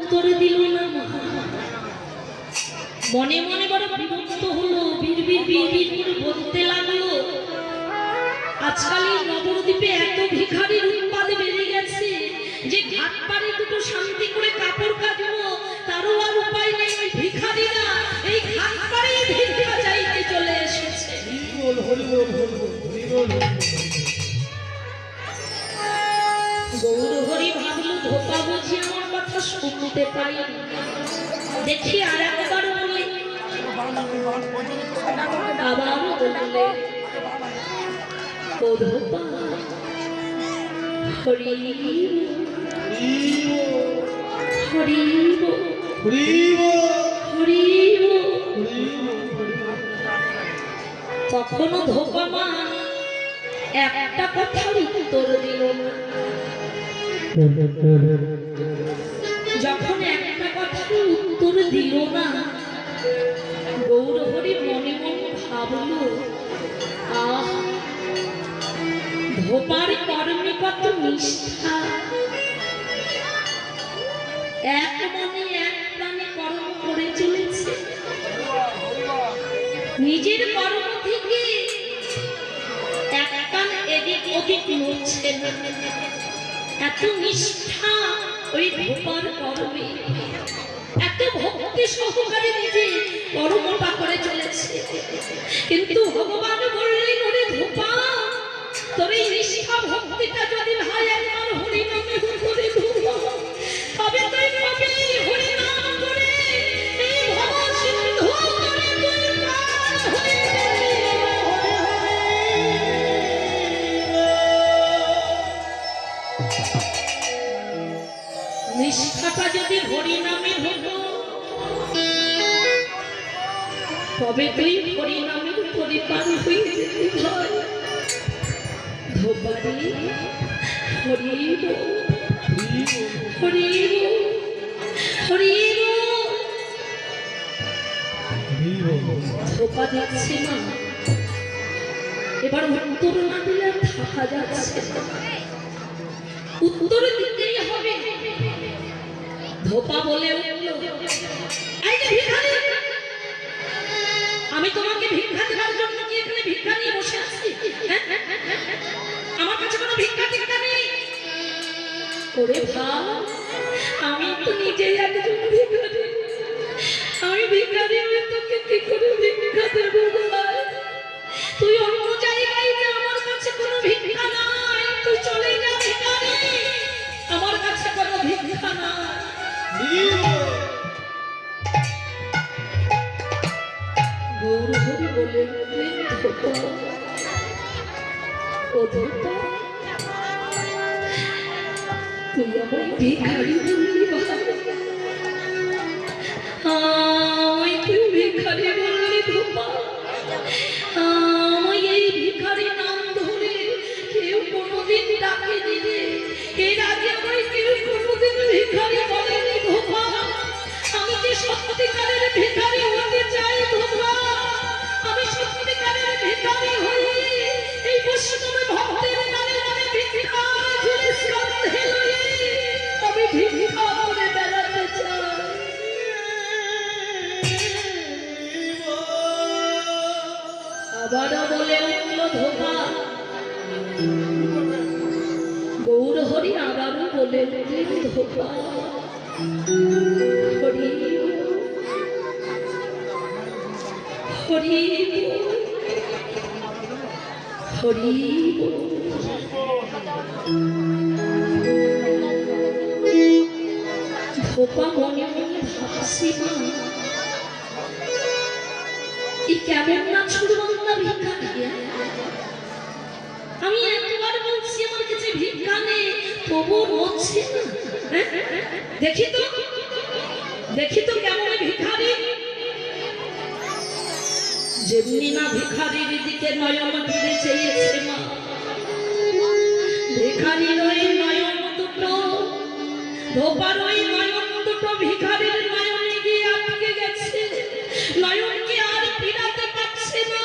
উত্তর দিল না। মনে মনে বড় বিরক্ত হলো, বিড়বিড় বিড়বিড় করে বলতে লাগলো, আজকাল এই নবদ্বীপে এত ভিখারির উৎপাদ বেড়ে গেছে যে ঘাট পাড়ে দুটো শান্তি করে কাপড় কাচবো তারও আর উপায় নেই। ওই ভিখারিরা এই ঘাট পাড়ে ভিক্ষা চাইতে চলে এসেছে। গৌর হরি ভাবলো, ধোপা বুঝি আমার কথা শুনতে পাই, দেখি আর একবার বলে। আবারও বললে, ও ধোপা হরি হরি হরি। তখনও ধোপা মা একটা কথার উত্তর দিল না। যখন একটা কথার উত্তর দিল না, গৌর হরি মনে মনে ভাবলো, আহ ধোপার কর্মে কত নিষ্ঠা, এক মনে এক প্রাণে কর্ম করে চলেছে, নিজের কর্ম থেকে এক কান এদিক ওদিক নড়ছে না। এত নিষ্ঠা ওই ধোপার কর্মে, এত ভক্তি সহকারে নিজে কর্মটা করে চলেছে। কিন্তু ভগবান বললেন, ওরে ধোপা, তোর এই নিষ্ঠা ভক্তিটা যদি ভাই একবার হরিনামে করে ধোপা, তবে তুই পাবি হরিনাম করে এই ভব সিন্ধু করে তুই পার হয়ে যাবি। নিষ্ঠাটা যদি হরিনামে হতো, তবে তুই হরিনামের পরিপার হয়ে যেতে হয়। ধোপারে হরি হরি হরি। ধোপা যাচ্ছে না, এবার উত্তর না দিলে থাকা যাচ্ছে, উত্তর দিতেই হবে। ধোপা বলে, আমি তোমাকে ভিক্ষা দেওয়ার জন্য কি এখানে ভিক্ষা নিয়ে বসে আছি? আমার কাছে কোনো ভিক্ষা টিক্ষা নেই। ওরে ভাই, আমি তো নিজেই একজন ভিখারি, আমি ভিখারি হয়ে তোকে কি করে ভিক্ষা দেবো? তুই অন্য জায়গায় যে, আমার কাছে কোনো ভিক্ষা নাই, তুই চলে যা ভিখারি, আমার কাছে কোনো ভিক্ষা নাই। গৌর হরি বলে, ও ধোপা, তুই আমার ভিখারি বললি, আমায় তুই ভিখারি বললি ধোপা। আমায় এই ভিখারি নাম ধরে কেউ কোনোদিন ডাকে দিলে, এর আগে আমায় কেউ কোনোদিন ভিখারি বলেনি ধোপা। আমি যে সত্যিকারের ভিখারি হতে চাই ধোপা, আমি সত্যিকারের ভিখারি হই এই বৈষ্ণব ভক্তের নামে নামে ভিক্ষা ঝুলে শ্রদ্ধে লয়ে আমি ভিক্ষা করে বেড়াতে চাই। আবারও বলে উঠল ধোপা। গৌর হরি আবারও বলে উঠলেন, ধোপা হরি হরি হরি। ধোপা মনে মনে ভাবছি, এই কেমন না ছুড়বাংলা ভিক্ষা দিয়ে। আমি একবার বলছি আমার কাছে ভিক্ষা নেই, তবু বলছি দেখি তো কেমন ভিখারি। যেমনি না ভিখারির দিকে নয়ন ফিরে চেয়েছে মা, ভিখারির ওই নয়ন দুটো, ধোপার ওই নয়ন দুটো ভিখারির নয়নে গিয়ে আটকে গেছে। নয়নকে আর ফিরাতে পারছে না।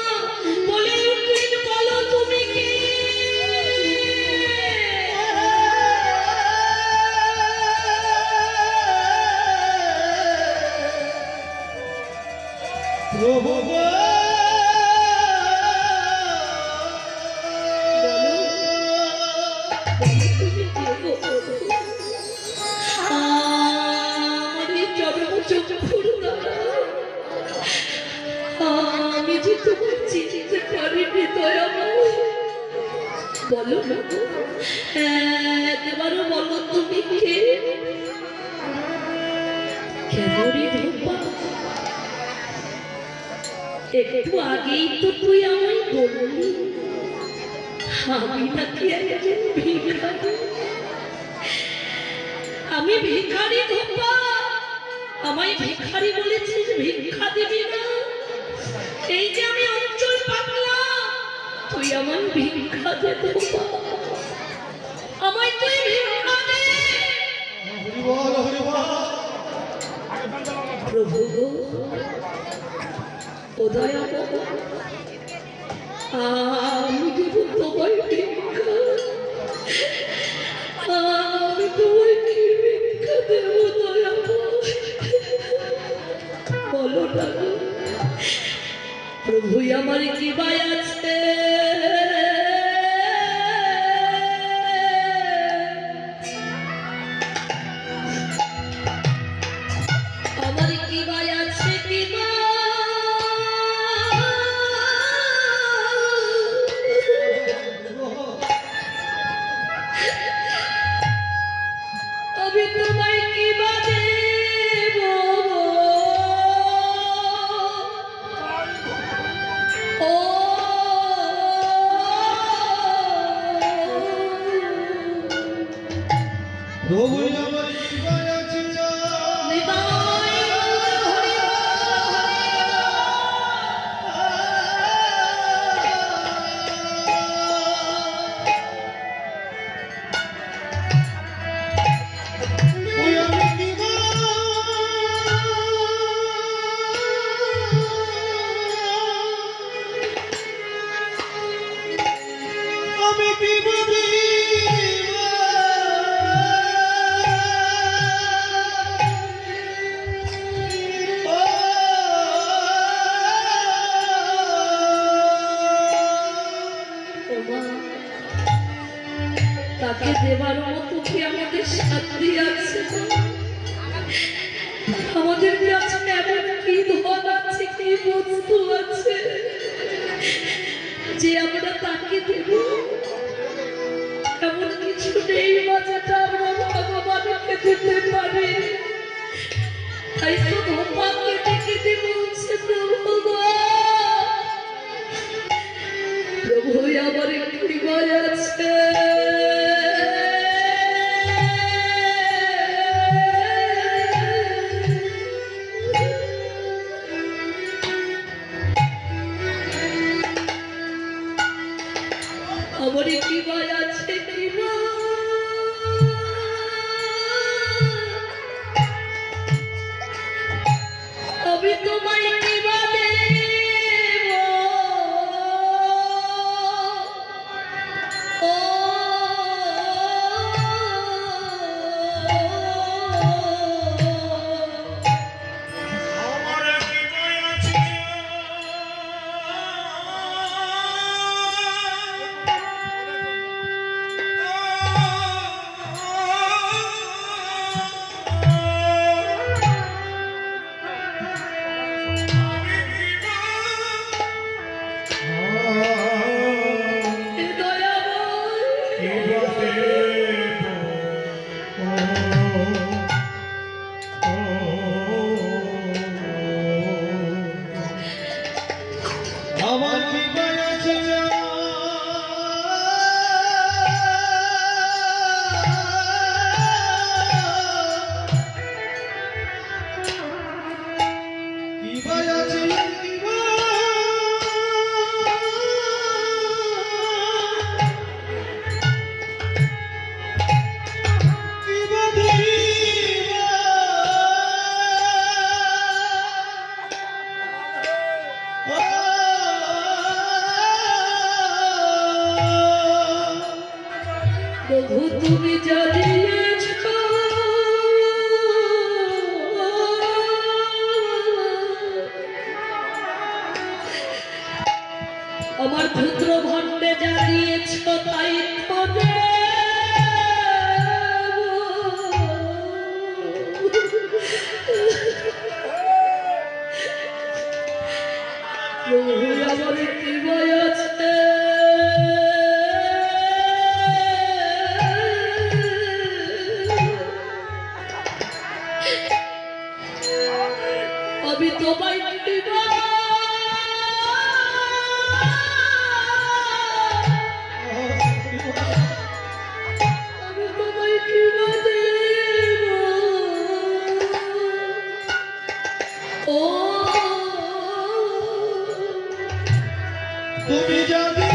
বলে উঠলেন, বলো তুমি কি? প্রভু গো, আমি যে তোমার চিঠিতে পারি হৃদয় বলো না একবারও বলো তুমি কে কেন রে ধোপা একটু আগেই তো তুই আমায় বললি আমি নাকি একজন ভিখারি আমি ভিখারি ধোপা আমায় ভিখারি বলেছিস ভিক্ষা দিবি না এই যে আমি অঞ্চল পাতলা তুই আমার ভিক্ষা দে ধোপা আমায় তুই ভিক্ষা দে হরি বল হরি বল। প্রভু উদয় আমি দেব তোমায় ভিক্ষা আমি তোমায় কি ভিক্ষা দেব দয়া বলো না প্রভু আমার কি ভাই আছে আমার কি ভাই আছে কি আমি তোমায় কি বাদে ও প্রভু আমার জীবনে আছে যা আমি কি বলি তাকে দেবার মতো কি আমাদের সাথী আছে আমাদের কাছে এমন কি ধন আছে কি বস্তু আছে যে আমরা তাকে দেব এমন কিছু নেই যেটা আমরা ভগবানকে দিতে পারি তাই তো ধোপাকে ডেকে দিয়ে বলছে প্রভু প্রভু আমার একটি ভয় আছে আমার কি ভয় আছে আমি তোমায় কি বাদে আমার জীবন আছে যা কি ভাই আছে প্রভু তুমি জানিয়েছ আমার ক্ষুদ্র ভাণ্ডে যা দিয়েছ তাই তো দেব। প্রভু আমার কৃপায় আছে, আমি তোমায় দিব। আমি তোমায় কৃপা দেব। ও তুমি যাবে